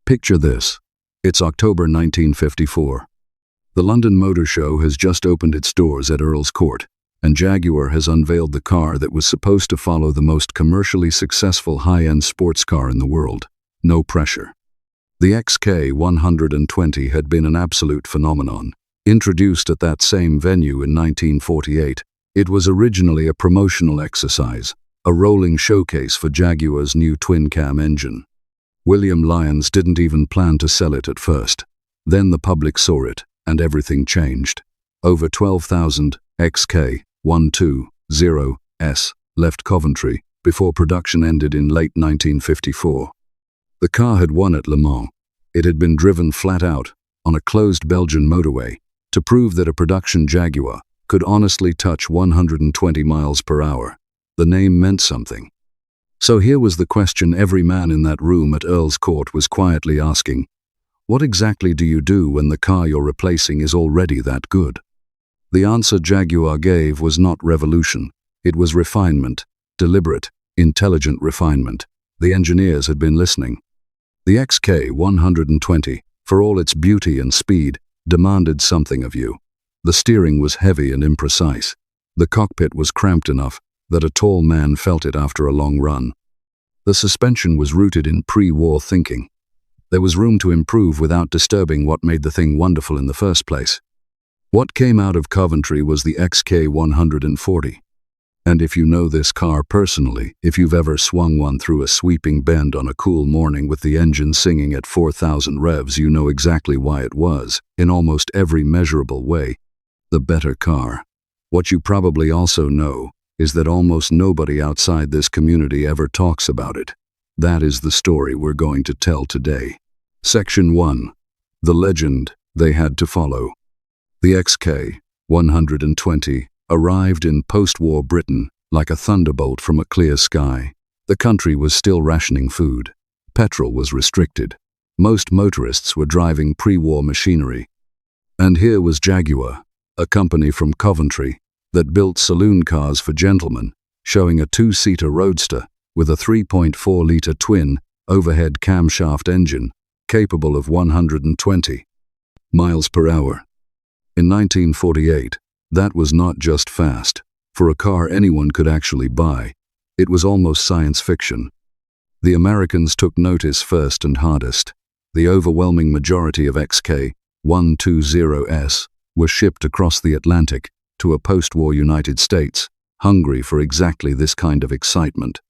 Picture this. It's October 1954. The London Motor Show has just opened its doors at Earl's Court, and Jaguar has unveiled the car that was supposed to follow the most commercially successful high-end sports car in the world. No pressure. The XK120 had been an absolute phenomenon. Introduced at that same venue in 1948, it was originally a promotional exercise, a rolling showcase for Jaguar's new twin-cam engine. William Lyons didn't even plan to sell it at first. Then the public saw it, and everything changed. Over 12,000 XK120s left Coventry before production ended in late 1954. The car had won at Le Mans. It had been driven flat out, on a closed Belgian motorway, to prove that a production Jaguar could honestly touch 120 miles per hour. The name meant something. So here was the question every man in that room at Earl's Court was quietly asking: what exactly do you do when the car you're replacing is already that good? The answer Jaguar gave was not revolution. It was refinement, deliberate, intelligent refinement. The engineers had been listening. The XK120, for all its beauty and speed, demanded something of you. The steering was heavy and imprecise. The cockpit was cramped enough that a tall man felt it after a long run. The suspension was rooted in pre-war thinking. There was room to improve without disturbing what made the thing wonderful in the first place. What came out of Coventry was the XK140. And if you know this car personally, if you've ever swung one through a sweeping bend on a cool morning with the engine singing at 4,000 revs, you know exactly why it was, in almost every measurable way, the better car. What you probably also know is that almost nobody outside this community ever talks about it. That is the story we're going to tell today. Section 1. The legend they had to follow. The XK120 arrived in post-war Britain like a thunderbolt from a clear sky. The country was still rationing food. Petrol was restricted. Most motorists were driving pre-war machinery. And here was Jaguar, a company from Coventry that built saloon cars for gentlemen, showing a two-seater roadster with a 3.4-liter twin overhead camshaft engine capable of 120 miles per hour. In 1948, that was not just fast. For a car anyone could actually buy, it was almost science fiction. The Americans took notice first and hardest. The overwhelming majority of XK120s were shipped across the Atlantic to a post-war United States, hungry for exactly this kind of excitement.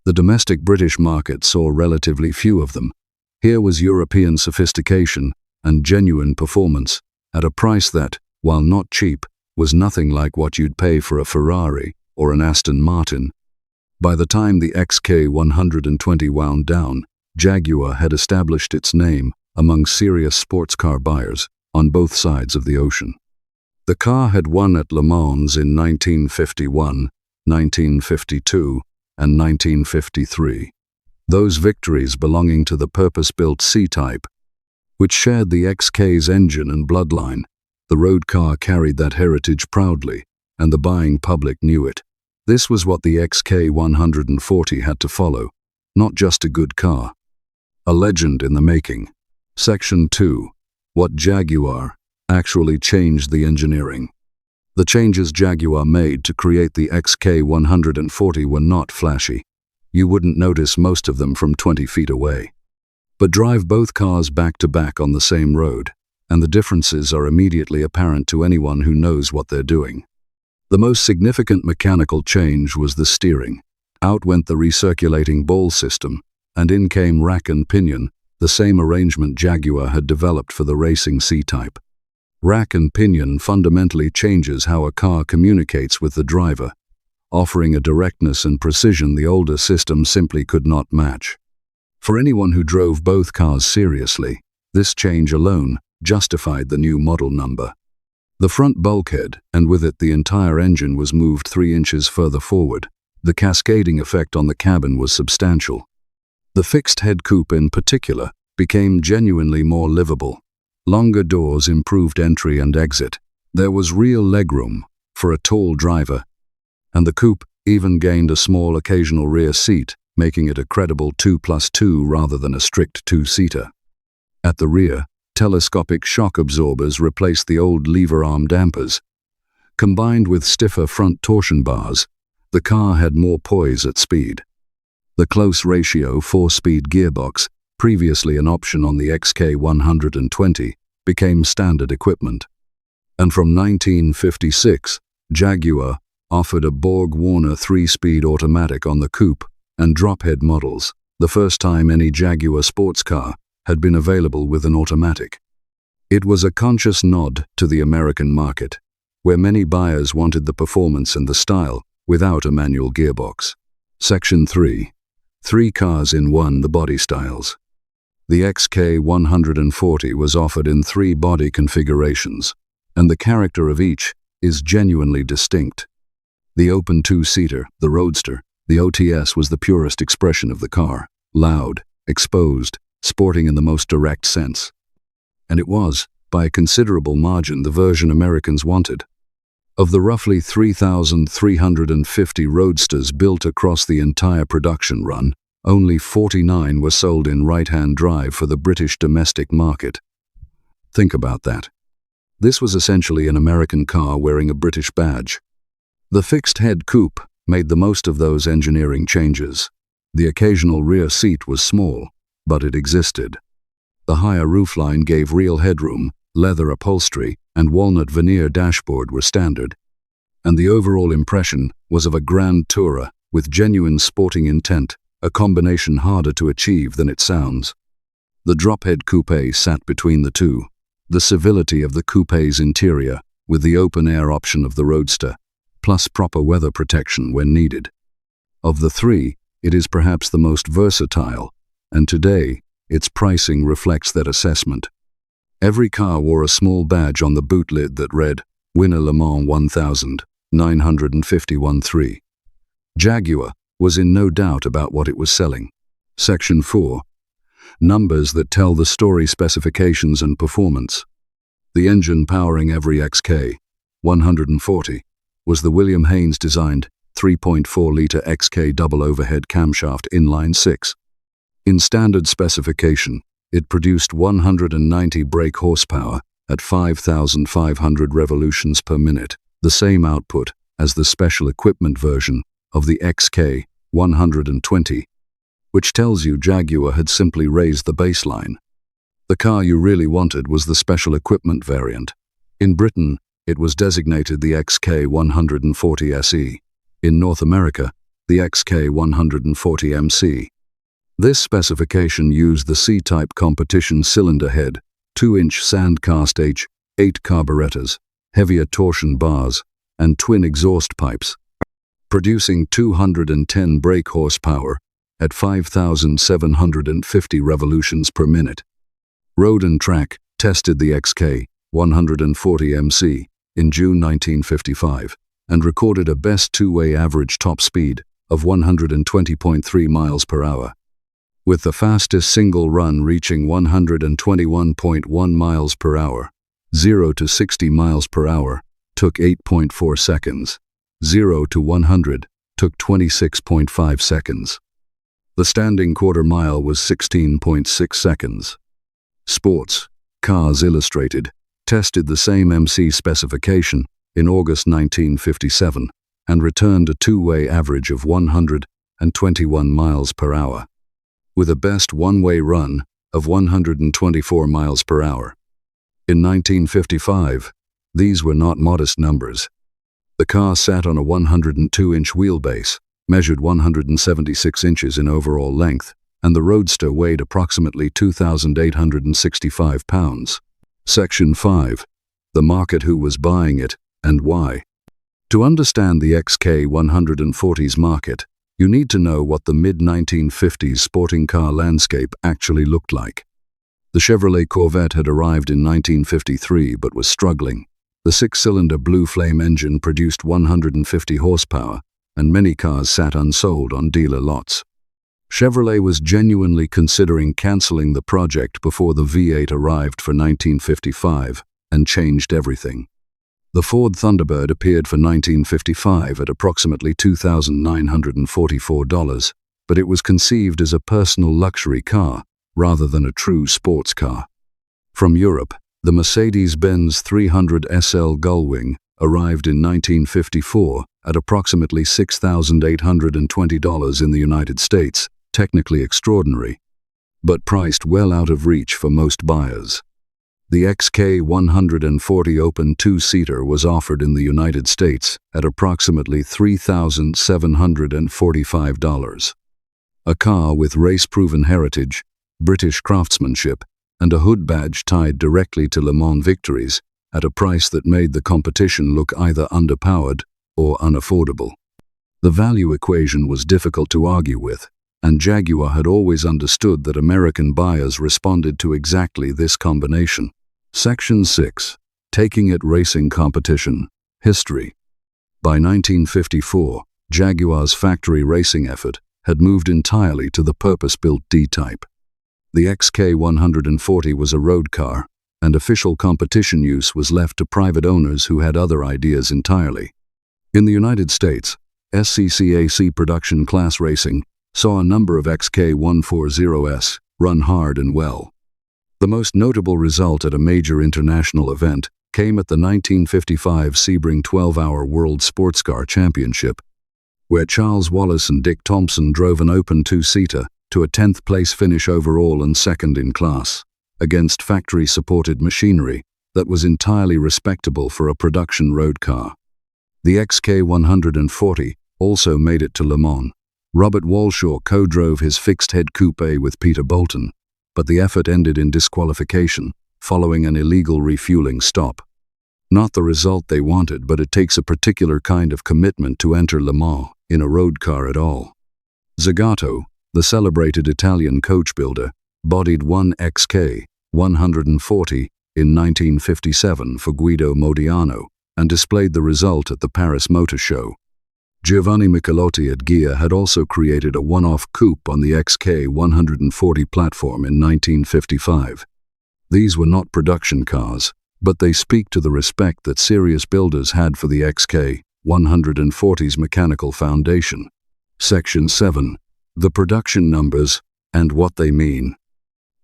The domestic British market saw relatively few of them. Here was European sophistication and genuine performance at a price that, while not cheap, was nothing like what you'd pay for a Ferrari or an Aston Martin. By the time the XK120 wound down, Jaguar had established its name among serious sports car buyers on both sides of the ocean. The car had won at Le Mans in 1951, 1952, and 1953. Those victories belonging to the purpose-built C-Type, which shared the XK's engine and bloodline. The road car carried that heritage proudly, and the buying public knew it. This was what the XK140 had to follow, not just a good car. A legend in the making. Section 2. What Jaguar actually changed the engineering. The changes Jaguar made to create the XK140 were not flashy. You wouldn't notice most of them from 20 feet away. But drive both cars back to back on the same road, and the differences are immediately apparent to anyone who knows what they're doing. The most significant mechanical change was the steering. Out went the recirculating ball system, and in came rack and pinion, the same arrangement Jaguar had developed for the racing C-Type. Rack and pinion fundamentally changes how a car communicates with the driver, offering a directness and precision the older system simply could not match. For anyone who drove both cars seriously, this change alone justified the new model number. The front bulkhead, and with it the entire engine, was moved 3 inches further forward. The cascading effect on the cabin was substantial. The fixed head coupe in particular became genuinely more livable. Longer doors improved entry and exit. There was real legroom for a tall driver, and the coupe even gained a small occasional rear seat, making it a credible 2+2 rather than a strict 2-seater. At the rear, telescopic shock absorbers replaced the old lever arm dampers. Combined with stiffer front torsion bars, the car had more poise at speed. The close ratio 4-speed gearbox, previously an option on the XK120, became standard equipment. And from 1956, Jaguar offered a Borg-Warner 3-speed automatic on the coupe and drophead models, the first time any Jaguar sports car had been available with an automatic. It was a conscious nod to the American market, where many buyers wanted the performance and the style without a manual gearbox. Section 3. 3 cars in 1: the body styles. The XK140 was offered in 3 body configurations, and the character of each is genuinely distinct. The open 2-seater, the Roadster, the OTS was the purest expression of the car, loud, exposed, sporting in the most direct sense. And it was, by a considerable margin, the version Americans wanted. Of the roughly 3,350 Roadsters built across the entire production run, only 49 were sold in right-hand drive for the British domestic market. Think about that. This was essentially an American car wearing a British badge. The fixed-head coupe made the most of those engineering changes. The occasional rear seat was small, but it existed. The higher roofline gave real headroom, leather upholstery, and walnut veneer dashboard were standard. And the overall impression was of a grand tourer with genuine sporting intent, a combination harder to achieve than it sounds. The drophead coupe sat between the two, the civility of the coupe's interior with the open-air option of the Roadster, plus proper weather protection when needed. Of the 3, it is perhaps the most versatile, and today, its pricing reflects that assessment. Every car wore a small badge on the boot lid that read, Winner Le Mans 1000, 951.3. Jaguar was in no doubt about what it was selling. Section 4. Numbers that tell the story: specifications and performance. The engine powering every XK140 was the William Haynes-designed 3.4-litre XK double overhead camshaft inline-6. In standard specification, it produced 190 brake horsepower at 5,500 revolutions per minute, the same output as the special equipment version of the XK120, which tells you Jaguar had simply raised the baseline. The car you really wanted was the special equipment variant. In Britain, it was designated the XK140 SE. In North America, the XK140 MC. This specification used the C-type competition cylinder head, 2-inch sandcast H8 carburetors, heavier torsion bars, and twin exhaust pipes, producing 210 brake horsepower at 5,750 revolutions per minute. Road and Track tested the XK140 MC in June 1955 and recorded a best two-way average top speed of 120.3 miles per hour, with the fastest single run reaching 121.1 miles per hour. 0 to 60 miles per hour took 8.4 seconds. 0 to 100 took 26.5 seconds. The standing quarter mile was 16.6 seconds. Sports, Cars Illustrated, tested the same MC specification in August 1957 and returned a two-way average of 121 miles per hour, with a best one-way run of 124 miles per hour. In 1955, these were not modest numbers. The car sat on a 102-inch wheelbase, measured 176 inches in overall length, and the Roadster weighed approximately 2,865 pounds. Section 5. The market: who was buying it, and why. To understand the XK140's market, you need to know what the mid-1950s sporting car landscape actually looked like. The Chevrolet Corvette had arrived in 1953 but was struggling. The 6-cylinder Blue Flame engine produced 150 horsepower, and many cars sat unsold on dealer lots. Chevrolet was genuinely considering canceling the project before the V8 arrived for 1955 and changed everything. The Ford Thunderbird appeared for 1955 at approximately $2,944, but it was conceived as a personal luxury car rather than a true sports car. From Europe, the Mercedes-Benz 300 SL Gullwing arrived in 1954 at approximately $6,820 in the United States, technically extraordinary, but priced well out of reach for most buyers. The XK140 open two-seater was offered in the United States at approximately $3,745. A car with race-proven heritage, British craftsmanship, and a hood badge tied directly to Le Mans victories at a price that made the competition look either underpowered or unaffordable. The value equation was difficult to argue with, and Jaguar had always understood that American buyers responded to exactly this combination. Section 6. Taking It Racing Competition. History. By 1954, Jaguar's factory racing effort had moved entirely to the purpose-built D-Type. The XK140 was a road car, and official competition use was left to private owners who had other ideas entirely. In the United States, SCCAC production class racing saw a number of XK140s run hard and well. The most notable result at a major international event came at the 1955 Sebring 12-Hour World Sports Car Championship, where Charles Wallace and Dick Thompson drove an open two-seater to a 10th place finish overall and second in class, against factory-supported machinery that was entirely respectable for a production road car. The XK140 also made it to Le Mans. Robert Walshaw co-drove his fixed-head coupe with Peter Bolton, but the effort ended in disqualification following an illegal refueling stop. Not the result they wanted, but it takes a particular kind of commitment to enter Le Mans in a road car at all. Zagato, the celebrated Italian coach builder, bodied one XK140 in 1957 for Guido Modiano and displayed the result at the Paris Motor Show. Giovanni Michelotti at Ghia had also created a one-off coupe on the XK140 platform in 1955. These were not production cars, but they speak to the respect that serious builders had for the XK140's mechanical foundation. Section 7. The production numbers and what they mean.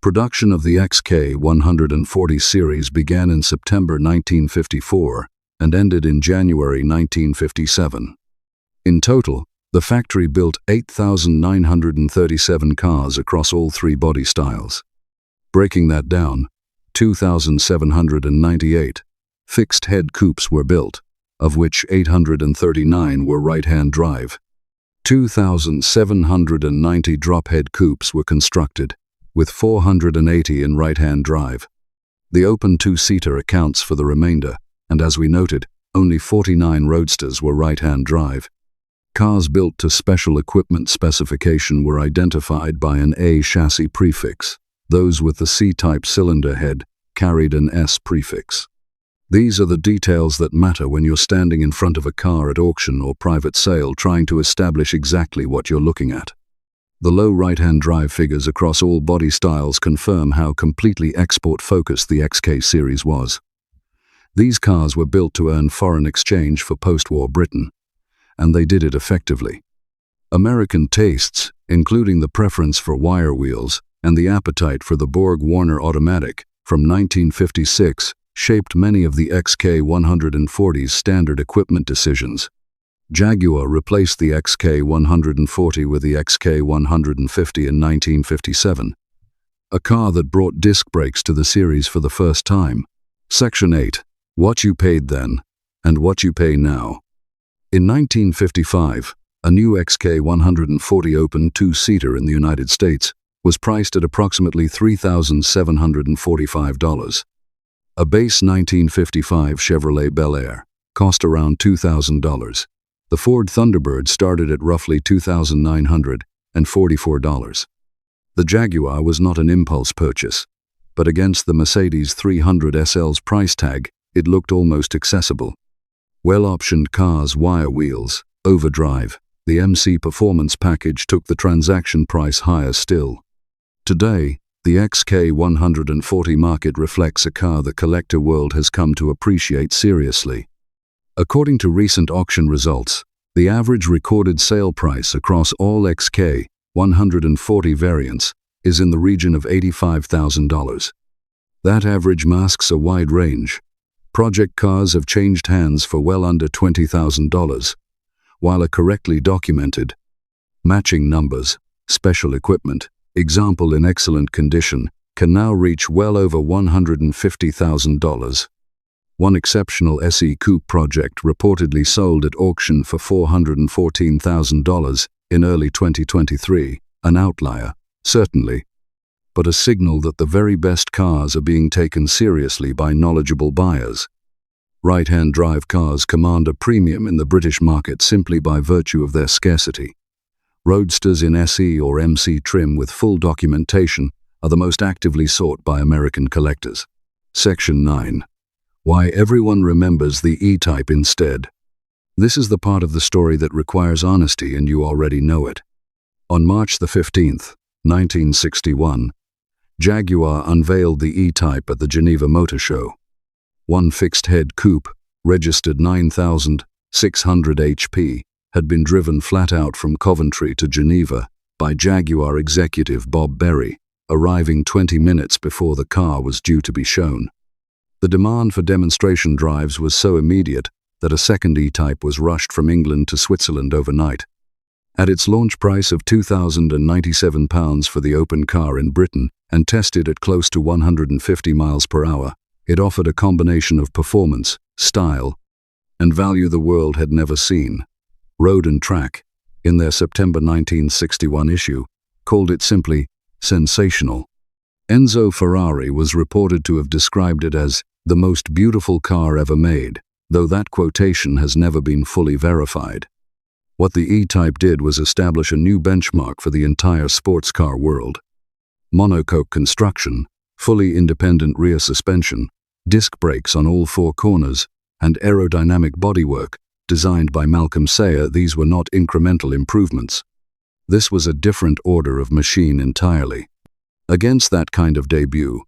Production of the XK140 series began in September 1954 and ended in January 1957. In total, the factory built 8,937 cars across all three body styles. Breaking that down, 2,798 fixed-head coupes were built, of which 839 were right-hand drive. 2,790 drop-head coupes were constructed, with 480 in right-hand drive. The open two-seater accounts for the remainder, and as we noted, only 49 roadsters were right-hand drive. Cars built to special equipment specification were identified by an A chassis prefix. Those with the C-type cylinder head carried an S prefix. These are the details that matter when you're standing in front of a car at auction or private sale trying to establish exactly what you're looking at. The low right-hand drive figures across all body styles confirm how completely export-focused the XK series was. These cars were built to earn foreign exchange for post-war Britain, and they did it effectively. American tastes, including the preference for wire wheels and the appetite for the Borg-Warner automatic from 1956, shaped many of the XK140's standard equipment decisions. Jaguar replaced the XK140 with the XK150 in 1957, a car that brought disc brakes to the series for the first time. Section 8. What you paid then, and what you pay now. In 1955, a new XK140 open two-seater in the United States was priced at approximately $3,745. A base 1955 Chevrolet Bel Air cost around $2,000. The Ford Thunderbird started at roughly $2,944. The Jaguar was not an impulse purchase, but against the Mercedes 300 SL's price tag, it looked almost accessible. Well-optioned cars, wire wheels, overdrive, the MC Performance package took the transaction price higher still. Today, the XK140 market reflects a car the collector world has come to appreciate seriously. According to recent auction results, the average recorded sale price across all XK140 variants is in the region of $85,000. That average masks a wide range. Project cars have changed hands for well under $20,000, while a correctly documented, matching numbers, special equipment, example in excellent condition, can now reach well over $150,000. One exceptional SE Coupe project reportedly sold at auction for $414,000 in early 2023, an outlier, certainly, but a signal that the very best cars are being taken seriously by knowledgeable buyers. Right-hand drive cars command a premium in the British market simply by virtue of their scarcity. Roadsters in SE or MC trim with full documentation are the most actively sought by American collectors. Section 9. Why everyone remembers the E-Type instead. This is the part of the story that requires honesty, and you already know it. On March the 15th, 1961, Jaguar unveiled the E-Type at the Geneva Motor Show. One fixed-head coupe, registered 9,600 HP, had been driven flat out from Coventry to Geneva by Jaguar executive Bob Berry, arriving 20 minutes before the car was due to be shown. The demand for demonstration drives was so immediate that a second E-Type was rushed from England to Switzerland overnight. At its launch price of £2,097 for the open car in Britain and tested at close to 150 miles per hour, it offered a combination of performance, style, and value the world had never seen. Road and Track, in their September 1961 issue, called it simply sensational. Enzo Ferrari was reported to have described it as the most beautiful car ever made, though that quotation has never been fully verified. What the E-Type did was establish a new benchmark for the entire sports car world. Monocoque construction, fully independent rear suspension, disc brakes on all four corners, and aerodynamic bodywork, designed by Malcolm Sayer, these were not incremental improvements. This was a different order of machine entirely. Against that kind of debut,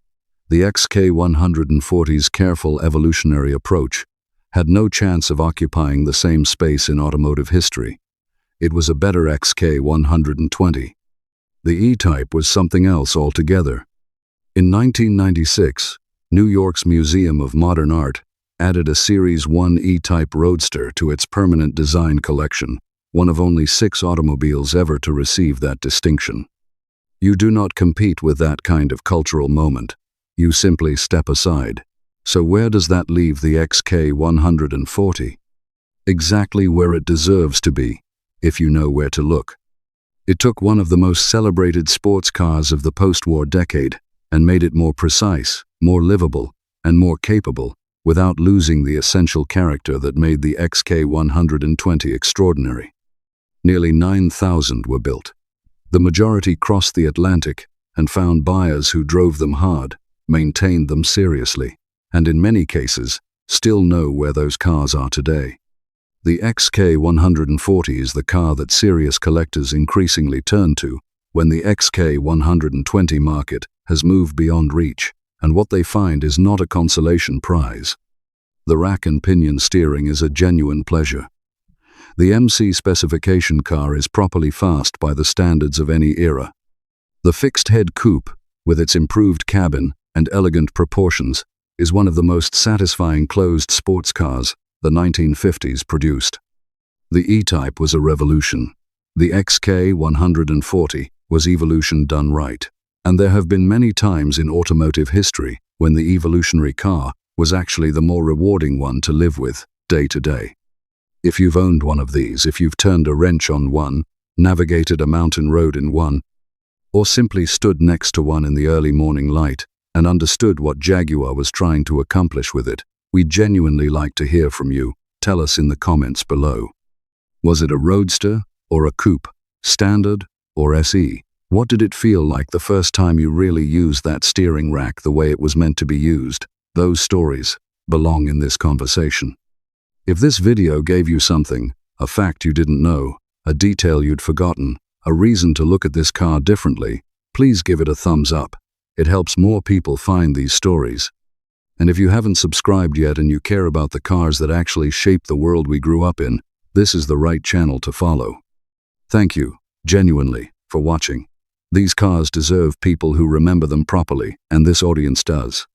the XK140's careful evolutionary approach had no chance of occupying the same space in automotive history. It was a better XK120. The E-Type was something else altogether. In 1996, New York's Museum of Modern Art added a Series 1 E-Type Roadster to its permanent design collection, one of only 6 automobiles ever to receive that distinction. You do not compete with that kind of cultural moment. You simply step aside. So where does that leave the XK140? Exactly where it deserves to be, if you know where to look. It took one of the most celebrated sports cars of the post-war decade and made it more precise, more livable, and more capable, without losing the essential character that made the XK120 extraordinary. Nearly 9,000 were built. The majority crossed the Atlantic and found buyers who drove them hard, maintained them seriously, and in many cases, still know where those cars are today. The XK140 is the car that serious collectors increasingly turn to when the XK120 market has moved beyond reach, and what they find is not a consolation prize. The rack and pinion steering is a genuine pleasure. The MC specification car is properly fast by the standards of any era. The fixed-head coupe, with its improved cabin and elegant proportions, is one of the most satisfying closed sports cars the 1950s produced. The E-Type was a revolution. The XK140 was evolution done right. And there have been many times in automotive history when the evolutionary car was actually the more rewarding one to live with, day to day. If you've owned one of these, if you've turned a wrench on one, navigated a mountain road in one, or simply stood next to one in the early morning light and understood what Jaguar was trying to accomplish with it, we'd genuinely like to hear from you. Tell us in the comments below. Was it a roadster or a coupe, standard or SE? What did it feel like the first time you really used that steering rack the way it was meant to be used? Those stories belong in this conversation. If this video gave you something, a fact you didn't know, a detail you'd forgotten, a reason to look at this car differently, please give it a thumbs up. It helps more people find these stories. And if you haven't subscribed yet and you care about the cars that actually shape the world we grew up in, this is the right channel to follow. Thank you, genuinely, for watching. These cars deserve people who remember them properly, and this audience does.